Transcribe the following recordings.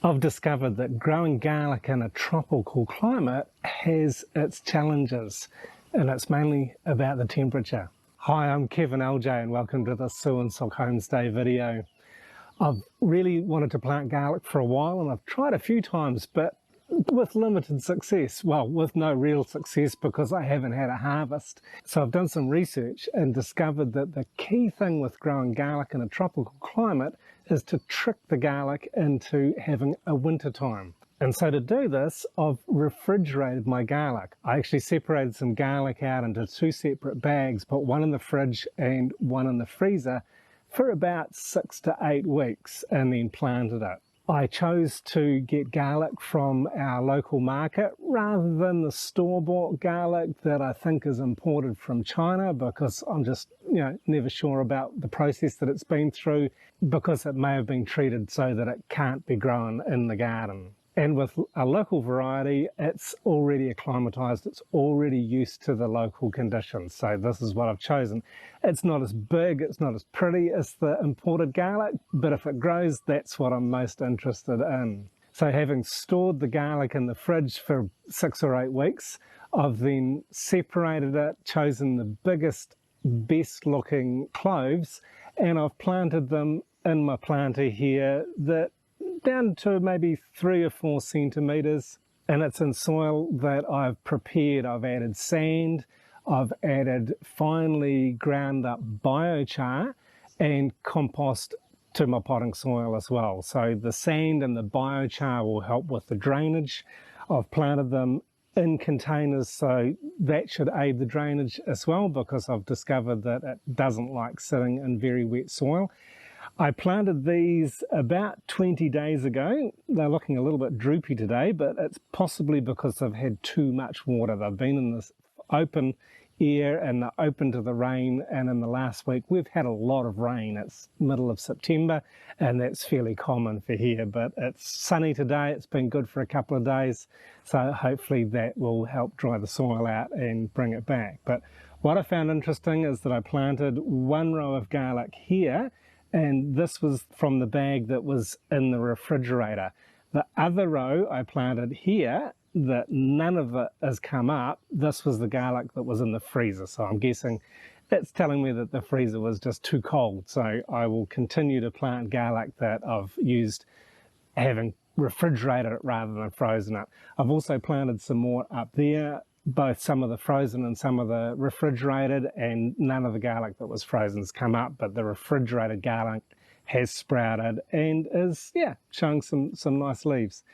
I've discovered that growing garlic in a tropical climate has its challenges, and it's mainly about the temperature. Hi, I'm Kevin LJ and welcome to this Sue and Sock Homestay video. I've really wanted to plant garlic for a while and I've tried a few times, but with limited success. Well, with no real success because I haven't had a harvest. So I've done some research and discovered that the key thing with growing garlic in a tropical climate is to trick the garlic into having a winter time. And so to do this, I've refrigerated my garlic. I actually separated some garlic out into two separate bags, put one in the fridge and one in the freezer for about 6 to 8 weeks and then planted it. I chose to get garlic from our local market rather than the store-bought garlic that I think is imported from China, because I'm just never sure about the process that it's been through, because it may have been treated so that it can't be grown in the garden. And with a local variety, it's already acclimatized, it's already used to the local conditions. So this is what I've chosen. It's not as big, it's not as pretty as the imported garlic, but if it grows, that's what I'm most interested in. So having stored the garlic in the fridge for 6 or 8 weeks, I've then separated it, chosen the biggest, best looking cloves, and I've planted them in my planter here that down to maybe 3 or 4 centimeters, and it's in soil that I've prepared. I've added sand, I've added finely ground up biochar and compost to my potting soil as well. So the sand and the biochar will help with the drainage. I've planted them in containers, so that should aid the drainage as well, because I've discovered that it doesn't like sitting in very wet soil. I planted these about 20 days ago. They're looking a little bit droopy today, but it's possibly because they've had too much water. They've been in this open air and they're open to the rain, and in the last week we've had a lot of rain. It's middle of September and that's fairly common for here, but it's sunny today. It's been good for a couple of days, so hopefully that will help dry the soil out and bring it back. But what I found interesting is that I planted one row of garlic here, and this was from the bag that was in the refrigerator. The other row I planted here, that none of it has come up, this was the garlic that was in the freezer. So I'm guessing it's telling me that the freezer was just too cold. So I will continue to plant garlic that I've used having refrigerated it rather than frozen it. I've also planted some more up there, both some of the frozen and some of the refrigerated, and none of the garlic that was frozen has come up, but the refrigerated garlic has sprouted and is showing some nice leaves.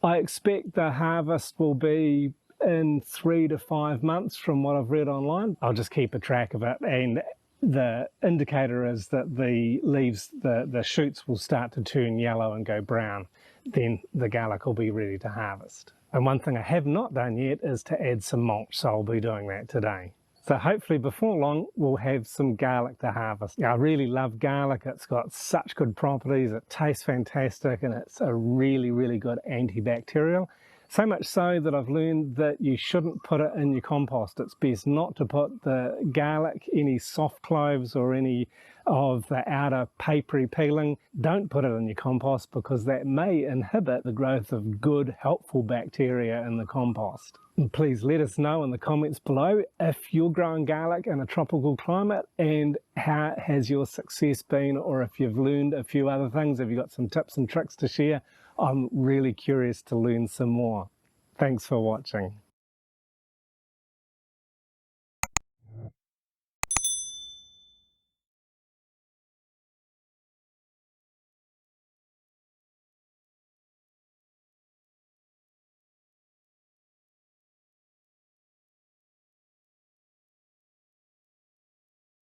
I expect the harvest will be in 3 to 5 months from what I've read online. I'll just keep a track of it, and the indicator is that the leaves, the shoots will start to turn yellow and go brown. Then the garlic will be ready to harvest. And one thing I have not done yet is to add some mulch, so I'll be doing that today. So hopefully before long we'll have some garlic to harvest. I really love garlic. It's got such good properties, it tastes fantastic, and it's a really, really good antibacterial. So much so that I've learned that you shouldn't put it in your compost. It's best not to put the garlic, any soft cloves or any of the outer papery peeling. Don't put it in your compost, because that may inhibit the growth of good, helpful bacteria in the compost. And please let us know in the comments below if you're growing garlic in a tropical climate and how has your success been, or if you've learned a few other things. Have you got some tips and tricks to share? I'm really curious to learn some more. Thanks for watching.